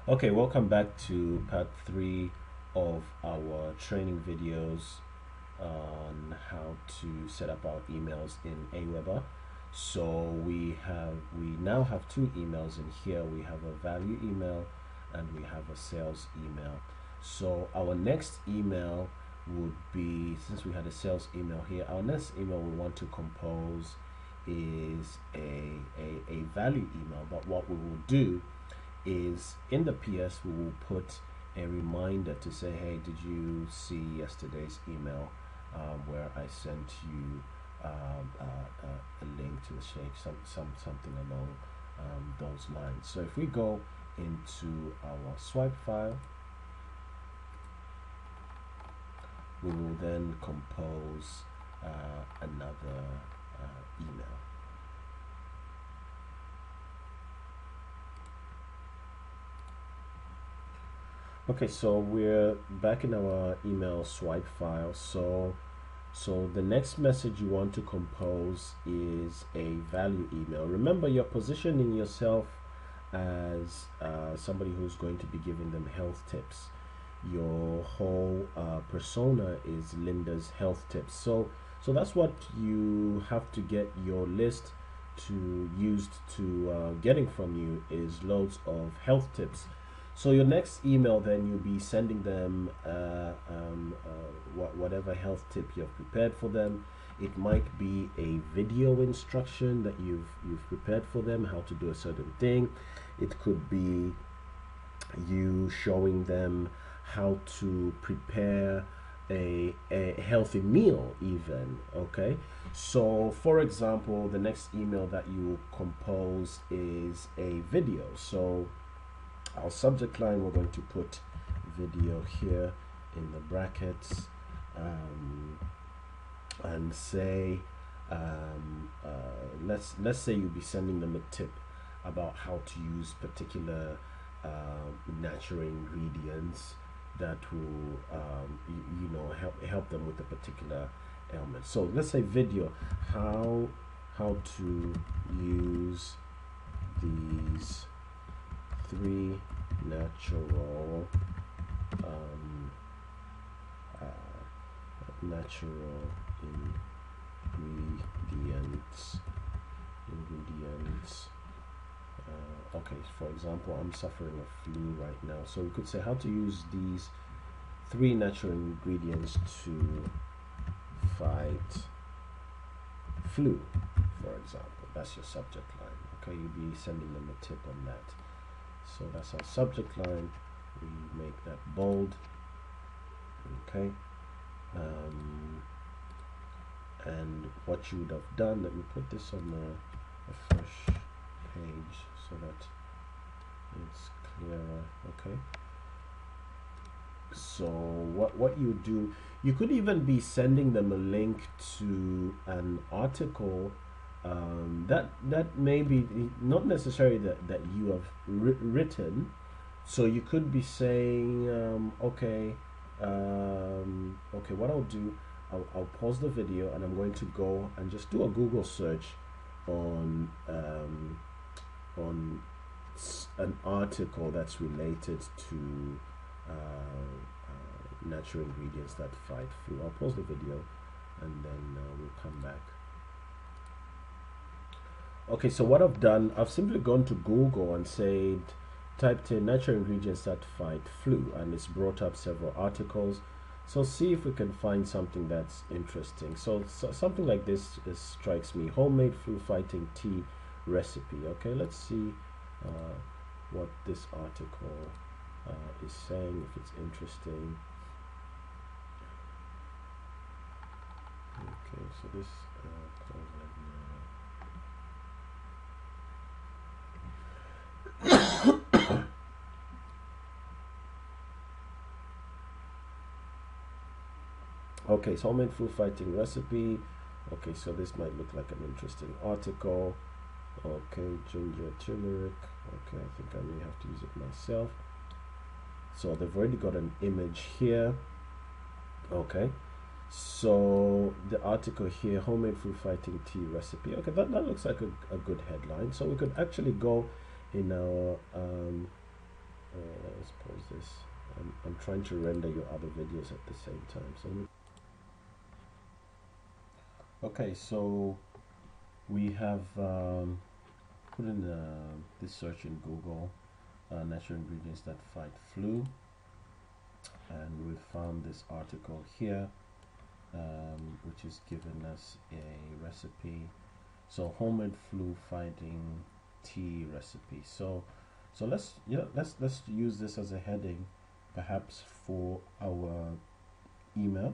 Okay, welcome back to part 3 of our training videos on how to set up our emails in Aweber. So we now have two emails in here. We have a value email and we have a sales email. So our next email would be, since we had a sales email here, our next email we want to compose is a value email. But what we will do is in the PS we will put a reminder to say, hey, did you see yesterday's email where I sent you a link to something along those lines. So if we go into our swipe file, we will then compose another email. Okay, so we're back in our email swipe file. So the next message you want to compose is a value email. Remember, you're positioning yourself as somebody who's going to be giving them health tips. Your whole persona is Linda's health tips. So that's what you have to get your list to used to getting from you is loads of health tips. So your next email, then you'll be sending them whatever health tip you've prepared for them. It might be a video instruction that you've prepared for them, how to do a certain thing. It could be you showing them how to prepare a healthy meal even. Okay, so for example, the next email that you compose is a video. So our subject line, we're going to put video here in the brackets, and say let's say you'll be sending them a tip about how to use particular natural ingredients that will help them with a particular ailment. So let's say video, how to use these 3 natural natural ingredients. Okay, for example, I'm suffering of flu right now, so we could say how to use these 3 natural ingredients to fight flu, for example. That's your subject line. Okay, you'll be sending them a tip on that. So that's our subject line. We make that bold. Okay, and what you would have done, let me put this on a fresh page so that it's clearer. Okay, so what you do, you could even be sending them a link to an article that may be not necessarily that you have written. So you could be saying, okay, what I'll do, I'll pause the video and I'm going to go and just do a Google search on an article that's related to natural ingredients that fight flu. I'll pause the video and then we'll come back. Okay, so what I've done, I've simply gone to Google and said, typed in natural ingredients that fight flu, and it's brought up several articles. So see if we can find something that's interesting. So something like this strikes me: homemade flu fighting tea recipe. Okay, let's see what this article is saying, if it's interesting. Okay, so this okay, so homemade flu fighting recipe. Okay, so this might look like an interesting article. Okay, ginger turmeric. Okay, I think I may have to use it myself. So they've already got an image here. Okay, so the article here, homemade flu fighting tea recipe. Okay, that looks like a good headline. So we could actually go in our Let's pause this. I'm trying to render your other videos at the same time. So okay, so we have put in this search in Google, natural ingredients that fight flu, and we found this article here, which is giving us a recipe. So homemade flu fighting tea recipe. So let's use this as a heading, perhaps for our email.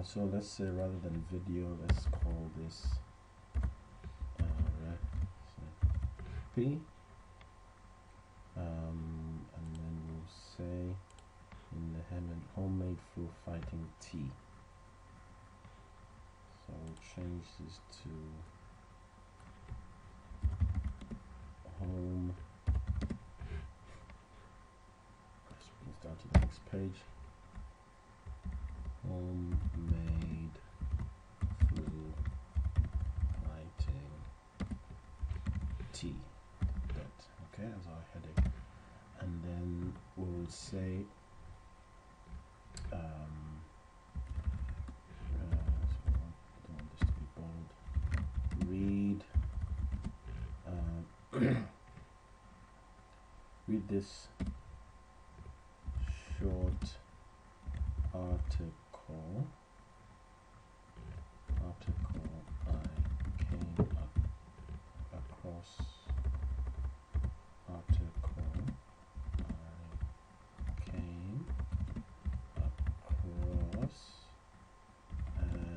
So let's say rather than video, let's call this recipe, and then we'll say in the heading homemade flu fighting tea. So we'll change this to home. Let's move down to the next page. Homemade flu fighting tea. Okay, as our heading, and then we'll say so I don't want this to be bold. Read read this short article I came across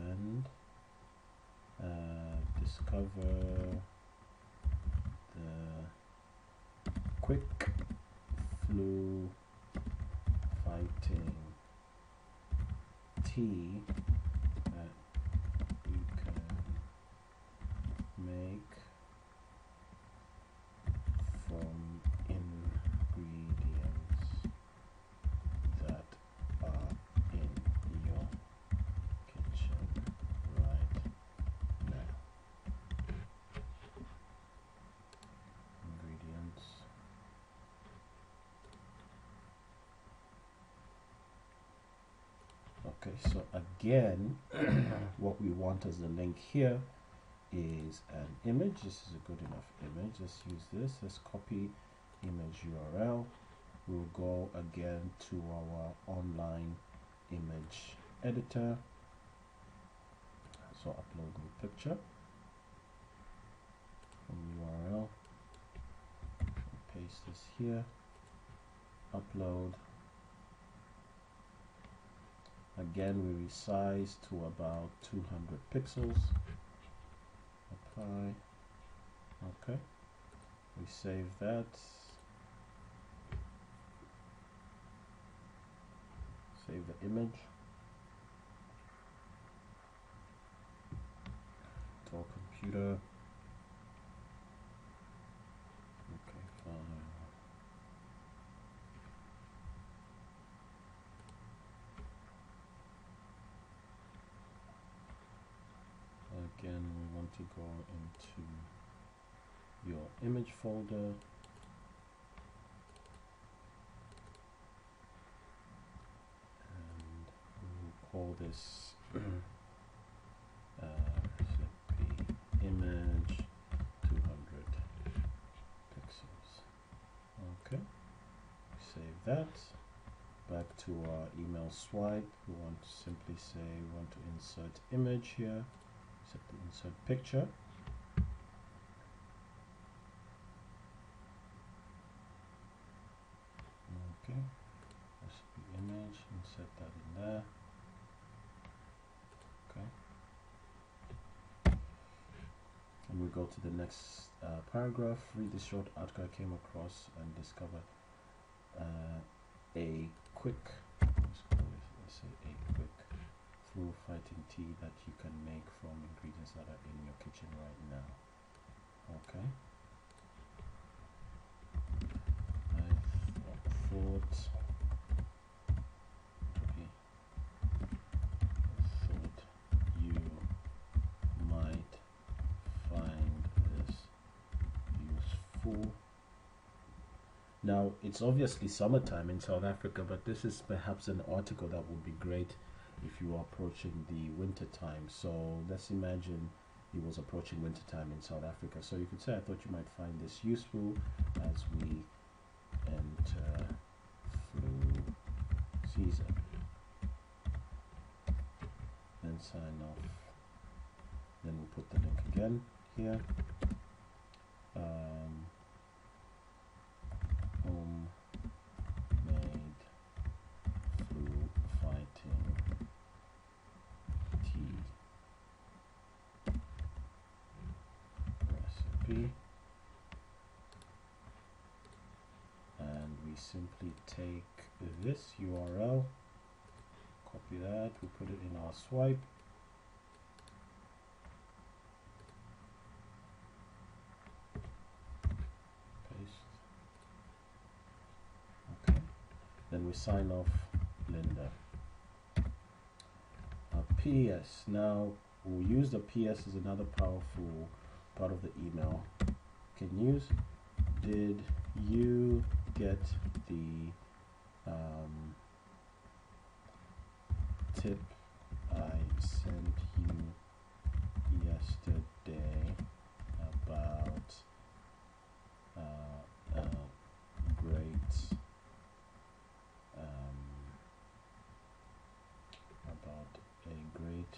and discover the quick flu fighting tea that you can make from ingredients that are in your kitchen right now. Ingredients. Okay, so again, what we want as the link here is an image. This is a good enough image. Let's use this. Let's copy image URL. We'll go again to our online image editor. So upload new picture from URL. Paste this here. Upload. Again, we resize to about 200 pixels. Apply. Okay. We save that. Save the image. To our computer. Okay, fine. Again, we want to go into your image folder. And we'll call this recipe image 200 pixels. Okay, save that. Back to our email swipe. We want to simply say we want to insert image here. Set the insert picture. Okay, recipe image, insert that in there. Okay, and we go to the next paragraph. Read the short article I came across and discover a quick, let's say a quick flu fighting tea that you can make from ingredients that are in your kitchen right now. Okay. I thought you might find this useful. Now, it's obviously summertime in South Africa, but this is perhaps an article that would be great if you are approaching the winter time. So let's imagine it was approaching winter time in South Africa. So you could say, I thought you might find this useful as we enter flu season. Then sign off. Then we'll put the link again here. Homemade flu fighting tea recipe, and we simply take this URL, copy that, we put it in our swipe, then we sign off Linda. PS. Now we'll use the PS as another powerful part of the email. Can use, did you get the tip I sent you yesterday about a great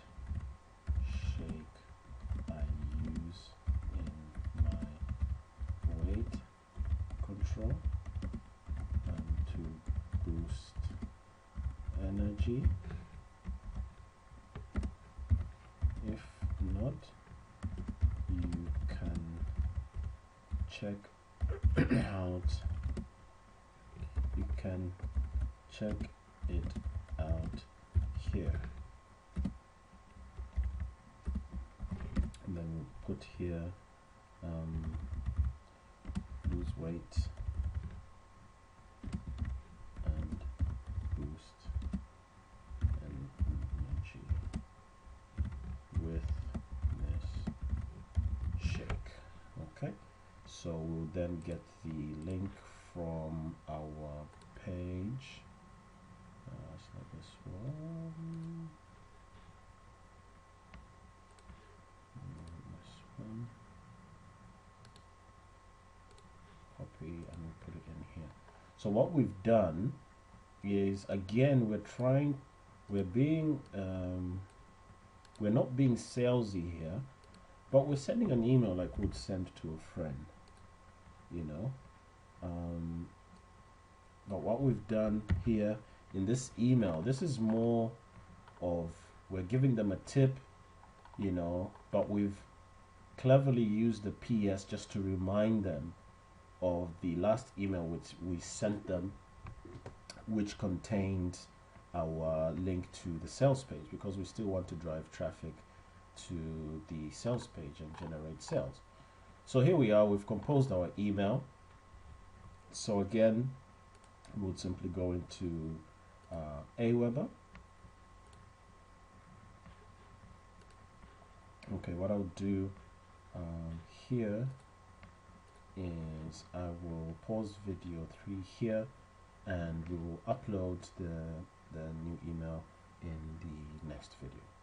shake I use in my weight control to boost energy. If not, you can check out. You can check it out here. And then we'll put here lose weight and boost energy with this shake. Okay, so we'll then get the link from our page. It's like this one. Copy and we put it in here. So what we've done is, again, we're not being salesy here, but we're sending an email like we'd send to a friend, you know. But what we've done here in this email, this is more of, we're giving them a tip, you know, but we've cleverly used the PS just to remind them of the last email which we sent them, which contained our link to the sales page, because we still want to drive traffic to the sales page and generate sales. So here we are, we've composed our email. So again, we'll simply go into Aweber. Okay, what I'll do here is I will pause video 3 here, and we will upload the new email in the next video.